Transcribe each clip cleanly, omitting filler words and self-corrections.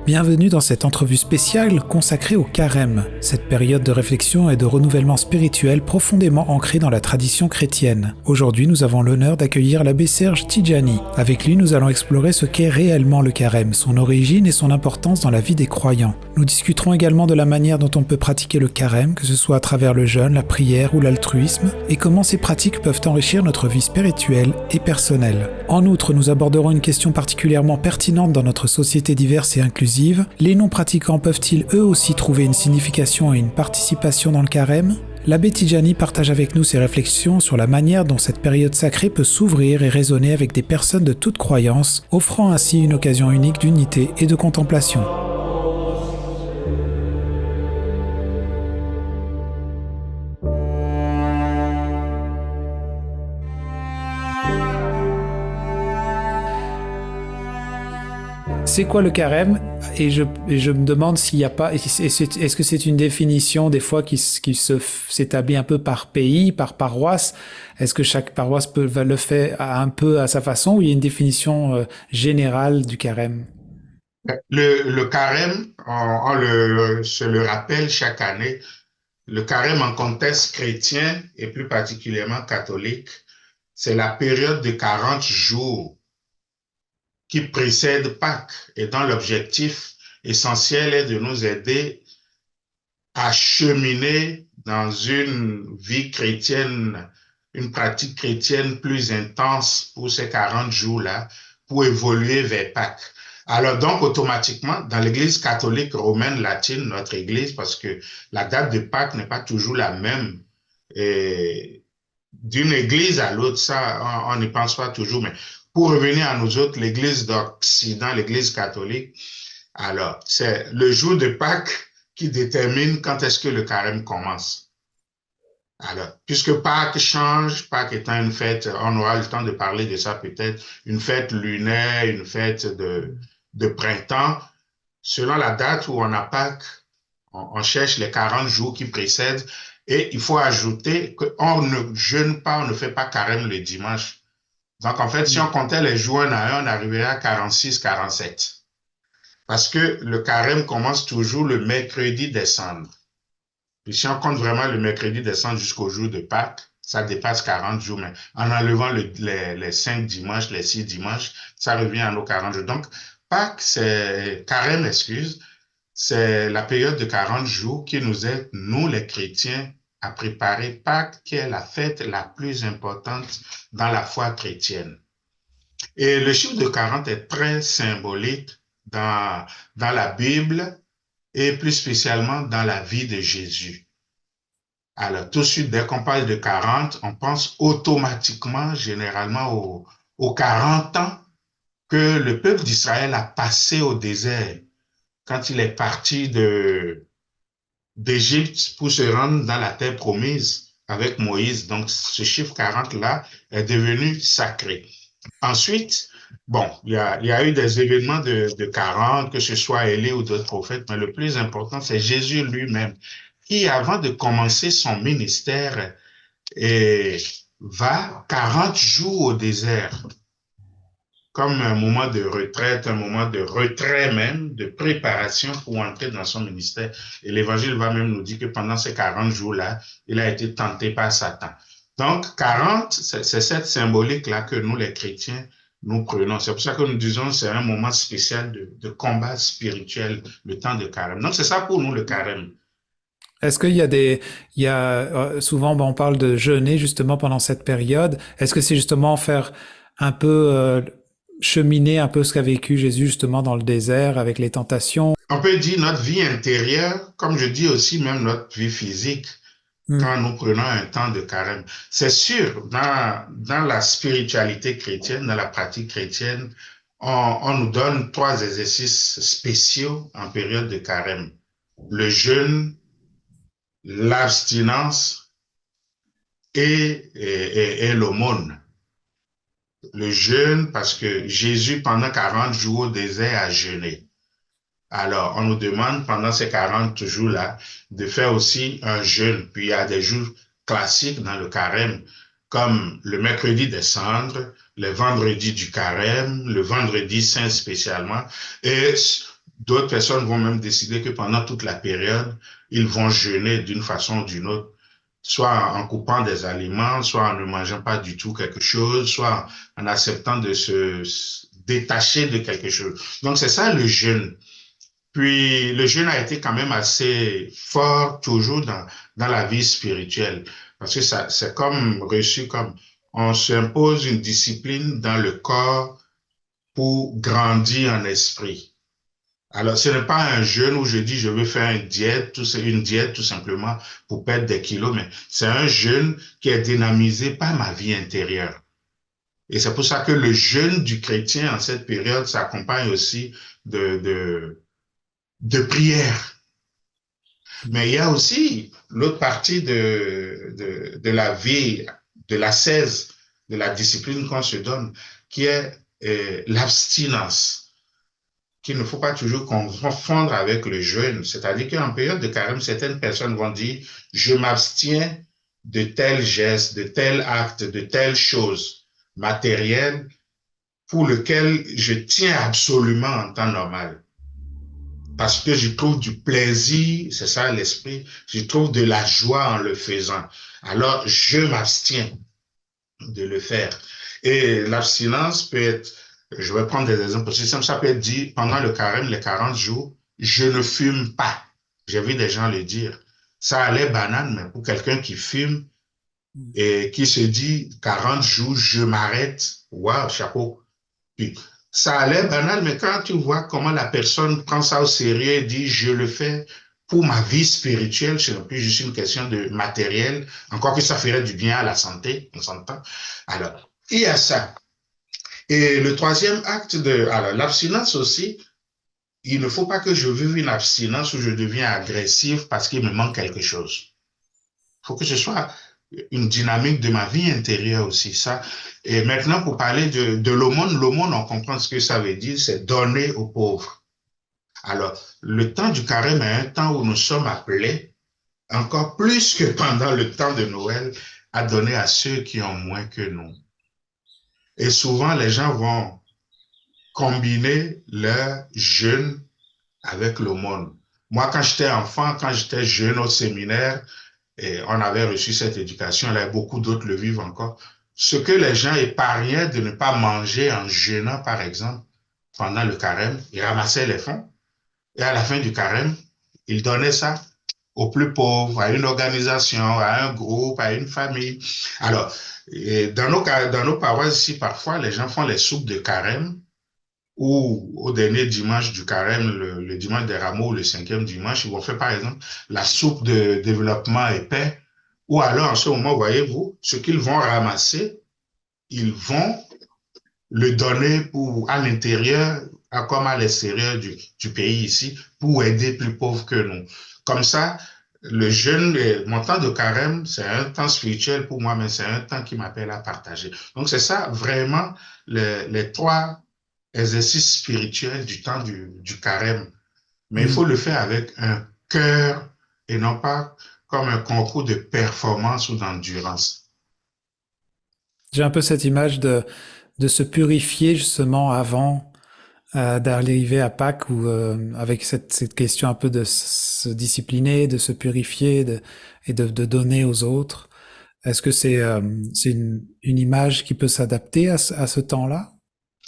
Bienvenue dans cette entrevue spéciale consacrée au carême, cette période de réflexion et de renouvellement spirituel profondément ancrée dans la tradition chrétienne. Aujourd'hui, nous avons l'honneur d'accueillir l'abbé Serge Tidjani. Avec lui, nous allons explorer ce qu'est réellement le carême, son origine et son importance dans la vie des croyants. Nous discuterons également de la manière dont on peut pratiquer le carême, que ce soit à travers le jeûne, la prière ou l'altruisme, et comment ces pratiques peuvent enrichir notre vie spirituelle et personnelle. En outre, nous aborderons une question particulièrement pertinente dans notre société diverse et inclusive. Les non-pratiquants peuvent-ils eux aussi trouver une signification et une participation dans le carême ? L'abbé Tidjani partage avec nous ses réflexions sur la manière dont cette période sacrée peut s'ouvrir et résonner avec des personnes de toute croyance, offrant ainsi une occasion unique d'unité et de contemplation. C'est quoi le carême ? Et je me demande s'il n'y a pas... Est-ce que c'est une définition des fois qui s'établit un peu par pays, par paroisse ? Est-ce que chaque paroisse le faire un peu à sa façon ou il y a une définition générale du carême ? Le carême, se le rappelle chaque année, le carême en contexte chrétien et plus particulièrement catholique, c'est la période de 40 jours qui précède Pâques et dont l'objectif essentiel est de nous aider à cheminer dans une vie chrétienne, une pratique chrétienne plus intense pour ces 40 jours-là, pour évoluer vers Pâques. Alors donc, automatiquement, dans l'Église catholique romaine latine, notre Église, parce que la date de Pâques n'est pas toujours la même, et d'une Église à l'autre, ça, on n'y pense pas toujours, mais pour revenir à nous autres, l'Église d'Occident, l'Église catholique, alors, c'est le jour de Pâques qui détermine quand est-ce que le carême commence. Alors, puisque Pâques change, Pâques étant une fête, on aura le temps de parler de ça peut-être, une fête lunaire, une fête de printemps, selon la date où on a Pâques, on cherche les 40 jours qui précèdent et il faut ajouter qu'on ne jeûne pas, on ne fait pas carême le dimanche. Donc, en fait, si on comptait les jours un à un, on arriverait à 46, 47. Parce que le carême commence toujours le mercredi des cendres. Puis si on compte vraiment le mercredi des cendres jusqu'au jour de Pâques, ça dépasse 40 jours. Mais en enlevant les 5 dimanches, les 6 dimanches, ça revient à nos 40 jours. Donc, Pâques, carême, c'est la période de 40 jours qui nous aide, nous les chrétiens, à préparer Pâques, qui est la fête la plus importante dans la foi chrétienne. Et le chiffre de 40 est très symbolique dans la Bible et plus spécialement dans la vie de Jésus. Alors, tout de suite, dès qu'on parle de 40, on pense automatiquement, généralement, aux 40 ans que le peuple d'Israël a passé au désert quand il est parti d'Égypte pour se rendre dans la terre promise avec Moïse. Donc, ce chiffre 40-là est devenu sacré. Ensuite, bon, il y a eu des événements de 40, que ce soit Élie ou d'autres prophètes, mais le plus important, c'est Jésus lui-même, qui, avant de commencer son ministère, va 40 jours au désert, comme un moment de retraite, un moment de retrait même, de préparation pour entrer dans son ministère. Et l'Évangile va même nous dire que pendant ces 40 jours-là, il a été tenté par Satan. Donc, 40, c'est cette symbolique-là que nous, les chrétiens, nous prenons. C'est pour ça que nous disons que c'est un moment spécial de combat spirituel, le temps de carême. Donc, c'est ça pour nous, le carême. Est-ce qu'il y a souvent, on parle de jeûner justement pendant cette période. Est-ce que c'est justement faire un peu, cheminer un peu ce qu'a vécu Jésus justement dans le désert avec les tentations? On peut dire notre vie intérieure, comme je dis aussi même notre vie physique, quand nous prenons un temps de carême. C'est sûr, dans la spiritualité chrétienne, dans la pratique chrétienne, on nous donne 3 exercices spéciaux en période de carême. Le jeûne, l'abstinence et l'aumône. Le jeûne, parce que Jésus, pendant 40 jours au désert, a jeûné. Alors, on nous demande pendant ces 40 jours-là de faire aussi un jeûne. Puis, il y a des jours classiques dans le carême, comme le mercredi des cendres, le vendredi du carême, le vendredi saint spécialement. Et D'autres personnes vont même décider que pendant toute la période, ils vont jeûner d'une façon ou d'une autre, soit en coupant des aliments, soit en ne mangeant pas du tout quelque chose, soit en acceptant de se détacher de quelque chose. Donc c'est ça le jeûne. Puis le jeûne a été quand même assez fort toujours dans la vie spirituelle, parce que ça, c'est comme reçu comme on s'impose une discipline dans le corps pour grandir en esprit. Alors, ce n'est pas un jeûne où je dis je veux faire une diète tout simplement pour perdre des kilos, mais c'est un jeûne qui est dynamisé par ma vie intérieure. Et c'est pour ça que le jeûne du chrétien en cette période s'accompagne aussi de prière. Mais il y a aussi l'autre partie de la vie, de l'ascèse, de la discipline qu'on se donne, qui est l'abstinence, qu'il ne faut pas toujours confondre avec le jeûne. C'est-à-dire qu'en période de carême, certaines personnes vont dire, je m'abstiens de tel geste, de tel acte, de telle chose matérielle pour lequel je tiens absolument en temps normal. Parce que je trouve du plaisir, c'est ça l'esprit, je trouve de la joie en le faisant. Alors, je m'abstiens de le faire. Et l'abstinence peut être, je vais prendre des exemples aussi simples, ça peut être dit pendant le carême, les 40 jours, je ne fume pas. J'ai vu des gens le dire. Ça a l'air banal, mais pour quelqu'un qui fume et qui se dit 40 jours, je m'arrête, waouh, chapeau. Puis, ça a l'air banal, mais quand tu vois comment la personne prend ça au sérieux et dit je le fais pour ma vie spirituelle, ce n'est plus juste une question de matériel, encore que ça ferait du bien à la santé, on s'entend. Alors, il y a ça. Et le troisième acte alors, l'abstinence aussi, il ne faut pas que je vive une abstinence où je deviens agressif parce qu'il me manque quelque chose. Il faut que ce soit une dynamique de ma vie intérieure aussi, ça. Et maintenant, pour parler de l'aumône, on comprend ce que ça veut dire, c'est donner aux pauvres. Alors, le temps du carême est un temps où nous sommes appelés, encore plus que pendant le temps de Noël, à donner à ceux qui ont moins que nous. Et souvent, les gens vont combiner leur jeûne avec l'aumône. Moi, quand j'étais enfant, quand j'étais jeune au séminaire, et on avait reçu cette éducation, là, beaucoup d'autres le vivent encore. Ce que les gens épargnaient de ne pas manger en jeûnant, par exemple, pendant le carême, ils ramassaient les fonds et à la fin du carême, ils donnaient ça aux plus pauvres, à une organisation, à un groupe, à une famille. Alors, dans nos paroisses ici, parfois, les gens font les soupes de carême ou au dernier dimanche du carême, le dimanche des rameaux, le cinquième dimanche, ils vont faire par exemple la soupe de développement épais, ou alors en ce moment, voyez-vous, ce qu'ils vont ramasser, ils vont le donner pour, à l'intérieur, comme à l'extérieur du pays ici, pour aider plus pauvres que nous. Comme ça, le jeûne, mon temps de carême, c'est un temps spirituel pour moi, mais c'est un temps qui m'appelle à partager. Donc c'est ça vraiment les trois exercice spirituel du temps du carême. Mais il faut le faire avec un cœur et non pas comme un concours de performance ou d'endurance. J'ai un peu cette image de se purifier justement avant d'arriver à Pâques, ou avec cette question un peu de se discipliner, de se purifier et de donner aux autres. Est-ce que c'est une image qui peut s'adapter à ce temps-là?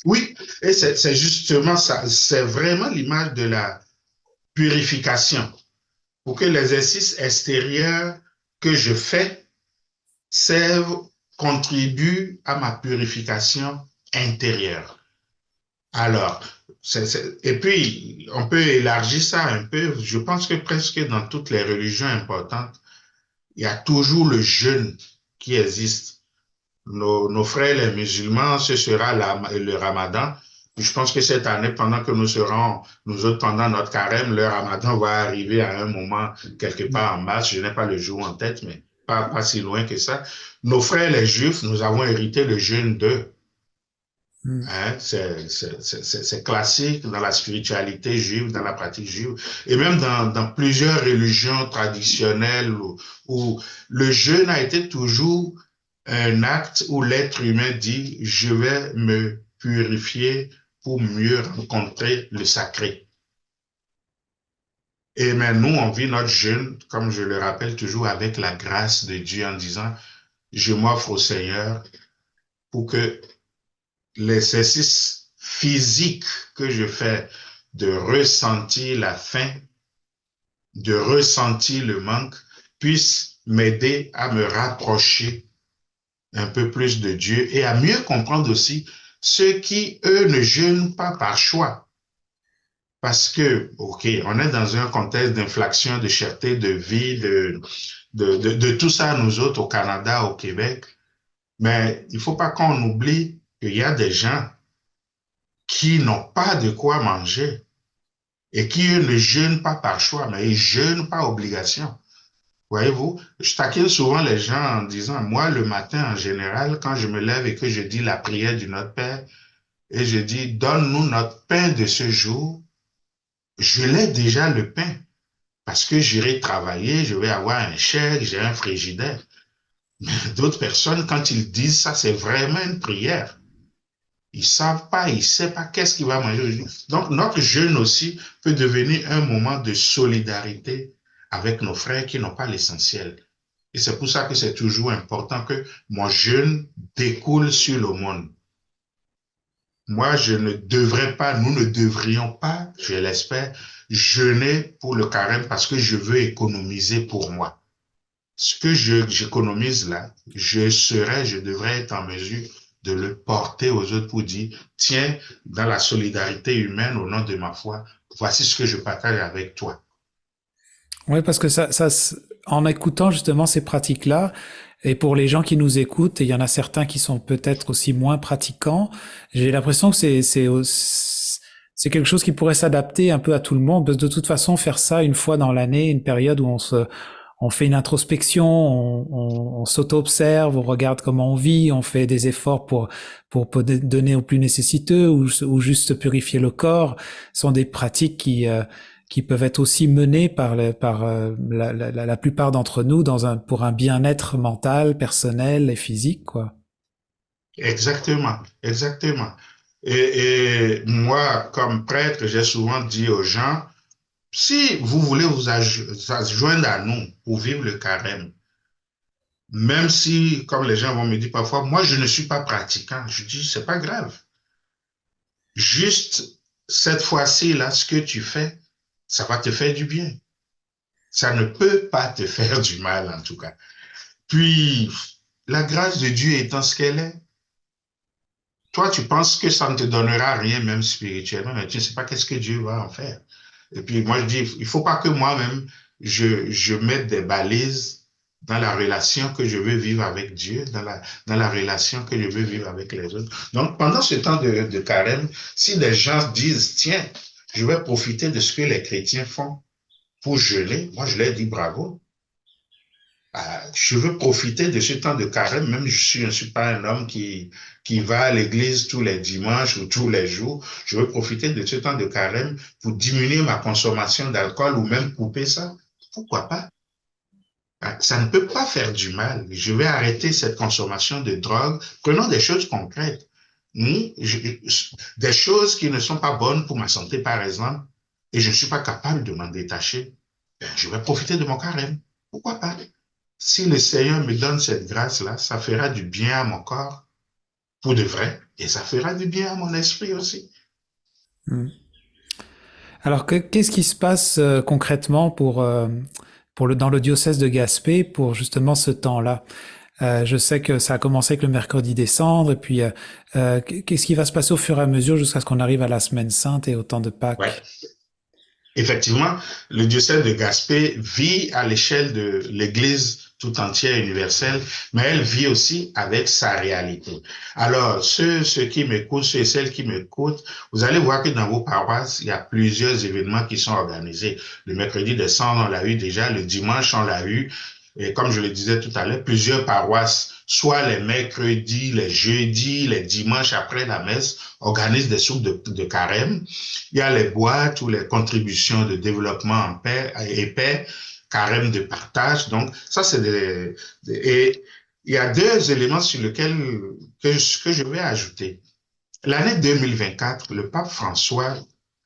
Oui, et c'est justement ça, c'est vraiment l'image de la purification. Pour que l'exercice extérieur que je fais serve, contribue à ma purification intérieure. Alors, et puis, on peut élargir ça un peu. Je pense que presque dans toutes les religions importantes, il y a toujours le jeûne qui existe. Nos frères les musulmans, ce sera le ramadan. Je pense que cette année, pendant que nous serons, nous autres, pendant notre carême, le ramadan va arriver à un moment quelque part en mars. Je n'ai pas le jour en tête, mais pas si loin que ça. Nos frères les juifs, nous avons hérité le jeûne d'eux. Mm. Hein, c'est classique dans la spiritualité juive, dans la pratique juive, et même dans plusieurs religions traditionnelles où le jeûne a été toujours un acte où l'être humain dit, je vais me purifier pour mieux rencontrer le sacré. Et mais nous, on vit notre jeûne, comme je le rappelle toujours, avec la grâce de Dieu en disant, je m'offre au Seigneur pour que l'exercice physique que je fais de ressentir la faim, de ressentir le manque, puisse m'aider à me rapprocher un peu plus de Dieu et à mieux comprendre aussi ceux qui, eux, ne jeûnent pas par choix. Parce que, OK, on est dans un contexte d'inflation, de cherté de vie, de tout ça, nous autres, au Canada, au Québec. Mais il ne faut pas qu'on oublie qu'il y a des gens qui n'ont pas de quoi manger et qui, eux, ne jeûnent pas par choix, mais ils jeûnent par obligation. Voyez-vous, je taquine souvent les gens en disant, moi, le matin, en général, quand je me lève et que je dis la prière du Notre Père, et je dis, donne-nous notre pain de ce jour, je l'ai déjà le pain, parce que j'irai travailler, je vais avoir un chèque, j'ai un frigidaire. Mais d'autres personnes, quand ils disent ça, c'est vraiment une prière. Ils savent pas, ils savent pas qu'est-ce qu'il va manger aujourd'hui. Donc, notre jeûne aussi peut devenir un moment de solidarité avec nos frères qui n'ont pas l'essentiel. Et c'est pour ça que c'est toujours important que mon jeûne découle sur le monde. Moi, je ne devrais pas, nous ne devrions pas, je l'espère, jeûner pour le carême parce que je veux économiser pour moi. Ce que j'économise là, je devrais être en mesure de le porter aux autres pour dire, tiens, dans la solidarité humaine, au nom de ma foi, voici ce que je partage avec toi. Oui, parce que en écoutant justement ces pratiques-là, et pour les gens qui nous écoutent, et il y en a certains qui sont peut-être aussi moins pratiquants, j'ai l'impression que c'est quelque chose qui pourrait s'adapter un peu à tout le monde. De toute façon, faire ça une fois dans l'année, une période où on fait une introspection, on s'auto-observe, on regarde comment on vit, on fait des efforts pour donner aux plus nécessiteux ou juste purifier le corps, sont des pratiques qui peuvent être aussi menées par la plupart d'entre nous pour un bien-être mental, personnel et physique, quoi. Exactement, exactement. Et moi, comme prêtre, j'ai souvent dit aux gens, si vous voulez vous adjoindre à nous pour vivre le carême, même si, comme les gens vont me dire parfois, moi, je ne suis pas pratiquant, je dis, c'est pas grave. Juste cette fois-ci, là, ce que tu fais, ça va te faire du bien. Ça ne peut pas te faire du mal, en tout cas. Puis, la grâce de Dieu étant ce qu'elle est, toi, tu penses que ça ne te donnera rien, même spirituellement, mais tu ne sais pas qu'est-ce que Dieu va en faire. Et puis, moi, je dis, il ne faut pas que moi-même, je mette des balises dans la relation que je veux vivre avec Dieu, dans la relation que je veux vivre avec les autres. Donc, pendant ce temps de carême, si des gens disent, tiens, je vais profiter de ce que les chrétiens font pour jeûner, moi, je leur dis bravo. Je veux profiter de ce temps de carême, même je ne suis pas un homme qui va à l'église tous les dimanches ou tous les jours. Je veux profiter de ce temps de carême pour diminuer ma consommation d'alcool ou même couper ça. Pourquoi pas? Ça ne peut pas faire du mal. Je vais arrêter cette consommation de drogue. Prenons des choses concrètes. Des choses qui ne sont pas bonnes pour ma santé, par exemple, et je ne suis pas capable de m'en détacher. Je vais profiter de mon carême. Pourquoi pas? Si le Seigneur me donne cette grâce-là, ça fera du bien à mon corps, pour de vrai, et ça fera du bien à mon esprit aussi. Hmm. Alors, qu'est-ce qui se passe concrètement dans le diocèse de Gaspé pour justement ce temps-là? Je sais que ça a commencé avec le mercredi des cendres, et puis qu'est-ce qui va se passer au fur et à mesure jusqu'à ce qu'on arrive à la semaine sainte et au temps de Ouais. Pâques? Effectivement, le diocèse de Gaspé vit à l'échelle de l'Église tout entière universelle, mais elle vit aussi avec sa réalité. Alors, ceux qui m'écoutent, ceux et celles qui m'écoutent, vous allez voir que dans vos paroisses, il y a plusieurs événements qui sont organisés. Le mercredi des cendres, on l'a eu déjà, le dimanche, on l'a eu. Et comme je le disais tout à l'heure, plusieurs paroisses, soit les mercredis, les jeudis, les dimanches après la messe, organisent des soupes de carême. Il y a les boîtes ou les contributions de développement en paix et paix, carême de partage. Donc, ça, c'est et il y a deux éléments sur lesquels que je vais ajouter. L'année 2024, le pape François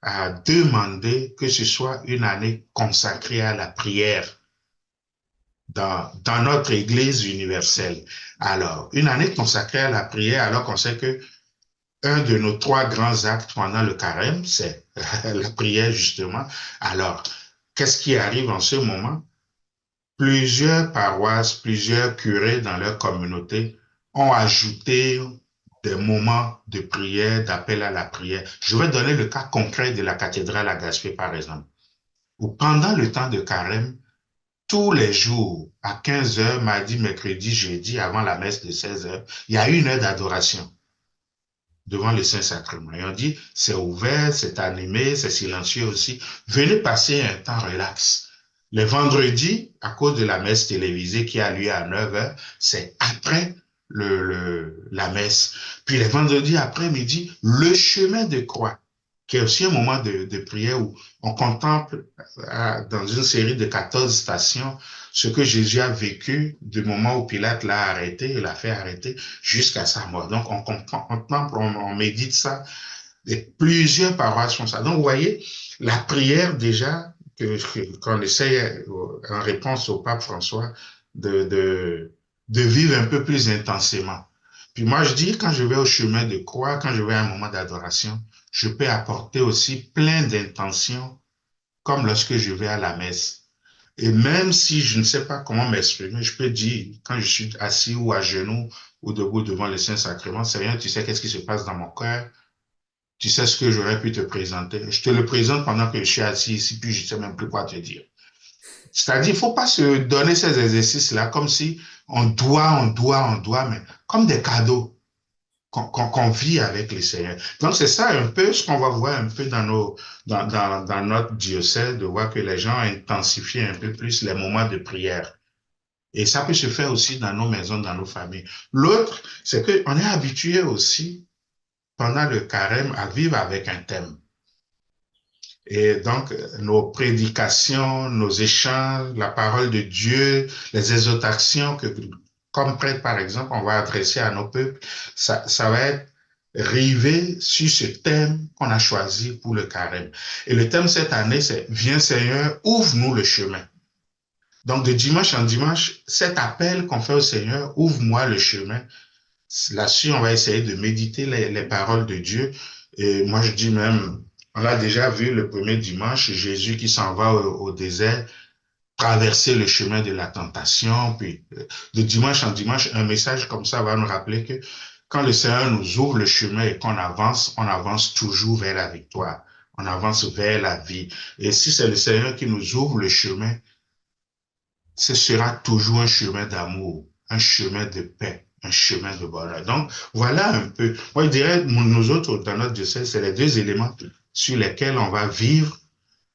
a demandé que ce soit une année consacrée à la prière dans notre Église universelle. Alors, une année consacrée à la prière, alors qu'on sait que un de nos trois grands actes pendant le carême, c'est la prière, justement. Alors, qu'est-ce qui arrive en ce moment? Plusieurs paroisses, plusieurs curés dans leur communauté ont ajouté des moments de prière, d'appel à la prière. Je vais donner le cas concret de la cathédrale à Gaspé, par exemple, où pendant le temps de carême, tous les jours, à 15 heures, mardi, mercredi, jeudi, avant la messe de 16 heures, il y a une heure d'adoration devant le Saint-Sacrement. Et on dit, c'est ouvert, c'est animé, c'est silencieux aussi. Venez passer un temps relax. Les vendredis, à cause de la messe télévisée qui a lieu à 9 heures, c'est après la messe. Puis les vendredis après-midi, le chemin de croix, qui est aussi un moment de prière où on contemple dans une série de 14 stations ce que Jésus a vécu du moment où Pilate l'a arrêté, il l'a fait arrêter jusqu'à sa mort. Donc on contemple, on médite ça, et plusieurs paroisses font ça. Donc vous voyez, la prière déjà, qu'on essaye en réponse au pape François de vivre un peu plus intensément. Puis moi, je dis, quand je vais au chemin de croix, quand je vais à un moment d'adoration, je peux apporter aussi plein d'intentions, comme lorsque je vais à la messe. Et même si je ne sais pas comment m'exprimer, je peux dire, quand je suis assis ou à genoux ou debout devant le Saint-Sacrement, Seigneur, tu sais qu'est-ce qui se passe dans mon cœur, tu sais ce que j'aurais pu te présenter. Je te le présente pendant que je suis assis ici, puis je ne sais même plus quoi te dire. C'est-à-dire, il ne faut pas se donner ces exercices-là comme si on doit, mais comme des cadeaux qu'on vit avec les Seigneurs. Donc, c'est ça un peu ce qu'on va voir un peu dans notre diocèse, de voir que les gens intensifient un peu plus les moments de prière. Et ça peut se faire aussi dans nos maisons, dans nos familles. L'autre, c'est qu'on est habitué aussi, pendant le carême, à vivre avec un thème. Et donc, nos prédications, nos échanges, la parole de Dieu, les exhortations que, comme prêtre, par exemple, on va adresser à nos peuples, ça va être rivé sur ce thème qu'on a choisi pour le carême. Et le thème cette année, c'est Viens Seigneur, ouvre-nous le chemin. Donc, de dimanche en dimanche, cet appel qu'on fait au Seigneur, ouvre-moi le chemin. Là-dessus, on va essayer de méditer les paroles de Dieu. Et moi, je dis même, on l'a déjà vu le premier dimanche, Jésus qui s'en va au désert, traverser le chemin de la tentation. Puis, de dimanche en dimanche, un message comme ça va nous rappeler que quand le Seigneur nous ouvre le chemin et qu'on avance, on avance toujours vers la victoire. On avance vers la vie. Et si c'est le Seigneur qui nous ouvre le chemin, ce sera toujours un chemin d'amour, un chemin de paix, un chemin de bonheur. Donc, voilà un peu. Moi, je dirais, nous autres, dans notre diocèse, c'est les deux éléments sur lesquels on va vivre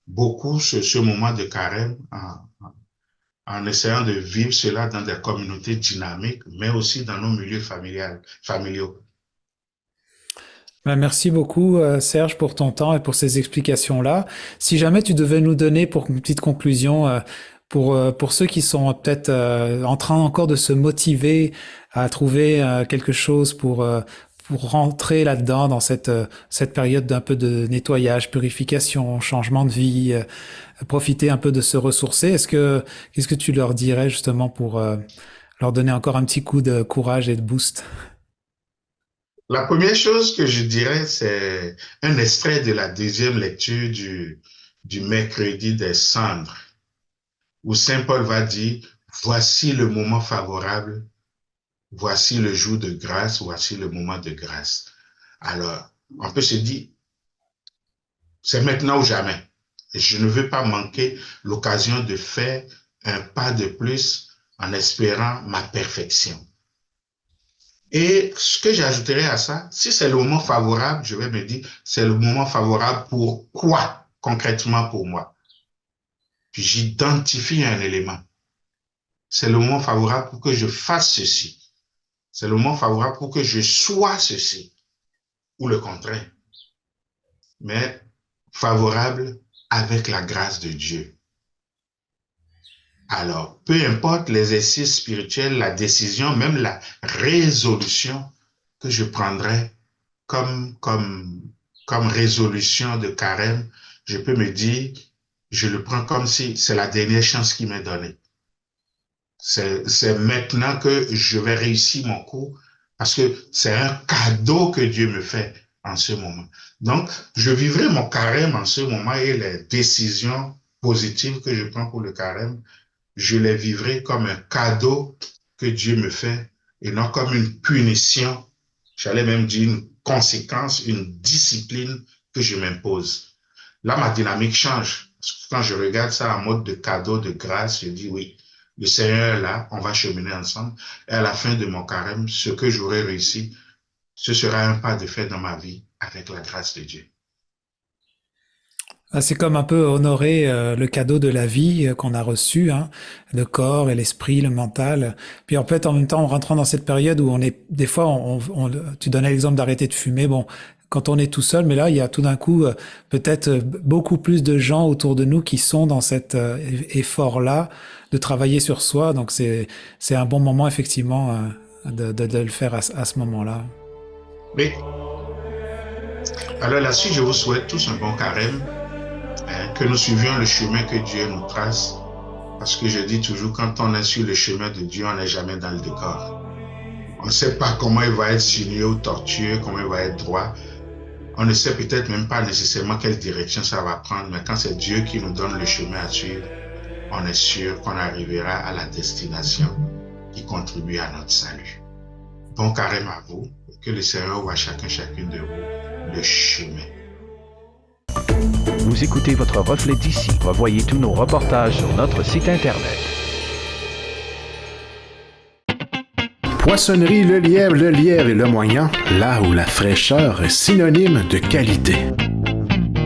beaucoup ce moment de carême en essayant de vivre cela dans des communautés dynamiques, mais aussi dans nos milieux familiaux. Ben, merci beaucoup, Serge, pour ton temps et pour ces explications-là. Si jamais tu devais nous donner, pour une petite conclusion, pour ceux qui sont peut-être en train encore de se motiver à trouver quelque chose pour rentrer là-dedans, dans cette période d'un peu de nettoyage, purification, changement de vie, profiter un peu de se ressourcer, qu'est-ce que tu leur dirais justement pour leur donner encore un petit coup de courage et de boost? La première chose que je dirais, c'est un extrait de la deuxième lecture du mercredi des cendres, où Saint Paul va dire, voici le moment favorable, voici le jour de grâce, voici le moment de grâce. Alors, on peut se dire, c'est maintenant ou jamais. Et je ne veux pas manquer l'occasion de faire un pas de plus en espérant ma perfection. Et ce que j'ajouterais à ça, si c'est le moment favorable, je vais me dire, c'est le moment favorable pour quoi concrètement pour moi? Puis j'identifie un élément. C'est le moment favorable pour que je fasse ceci. C'est le moment favorable pour que je sois ceci. Ou le contraire. Mais favorable avec la grâce de Dieu. Alors, peu importe l'exercice spirituel, la décision, même la résolution que je prendrai comme comme résolution de carême, je peux me dire, je le prends comme si c'est la dernière chance qui m'est donnée. C'est maintenant que je vais réussir mon coup parce que c'est un cadeau que Dieu me fait en ce moment. Donc, je vivrai mon carême en ce moment et les décisions positives que je prends pour le carême, je les vivrai comme un cadeau que Dieu me fait et non comme une punition. J'allais même dire une conséquence, une discipline que je m'impose. Là, ma dynamique change. Quand je regarde ça en mode de cadeau, de grâce, je dis oui, le Seigneur est là, on va cheminer ensemble. Et à la fin de mon carême, ce que j'aurai réussi, ce sera un pas de fait dans ma vie avec la grâce de Dieu. C'est comme un peu honorer le cadeau de la vie qu'on a reçu, hein, le corps et l'esprit, le mental. Puis en fait, en même temps, en rentrant dans cette période où on est, des fois, tu donnais l'exemple d'arrêter de fumer. Bon, quand on est tout seul, mais là, il y a tout d'un coup peut-être beaucoup plus de gens autour de nous qui sont dans cet effort-là de travailler sur soi. Donc c'est un bon moment effectivement de le faire à ce moment-là. Mais alors là-dessus, je vous souhaite tous un bon carême, hein, que nous suivions le chemin que Dieu nous trace. Parce que je dis toujours, quand on est sur le chemin de Dieu, on n'est jamais dans le décor. On ne sait pas comment il va être sinueux ou tortueux, comment il va être droit. On ne sait peut-être même pas nécessairement quelle direction ça va prendre, mais quand c'est Dieu qui nous donne le chemin à suivre, on est sûr qu'on arrivera à la destination qui contribue à notre salut. Bon carême à vous, que le Seigneur voit chacune de vous le chemin. Vous écoutez votre reflet d'ici. Revoyez tous nos reportages sur notre site Internet. Poissonnerie Le Lièvre et Le Moyant, là où la fraîcheur est synonyme de qualité.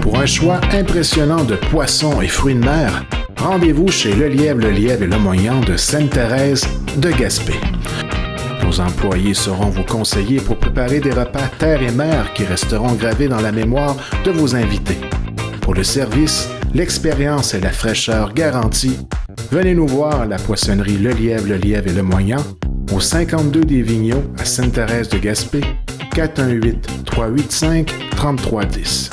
Pour un choix impressionnant de poissons et fruits de mer, rendez-vous chez Le Lièvre et Le Moyant de Sainte-Thérèse de Gaspé. Nos employés seront vos conseillers pour préparer des repas terre et mer qui resteront gravés dans la mémoire de vos invités. Pour le service, l'expérience et la fraîcheur garantie, venez nous voir à la poissonnerie Le Lièvre et Le Moyant, au 52 des Vigneaux à Sainte-Thérèse de Gaspé, 418-385-3310.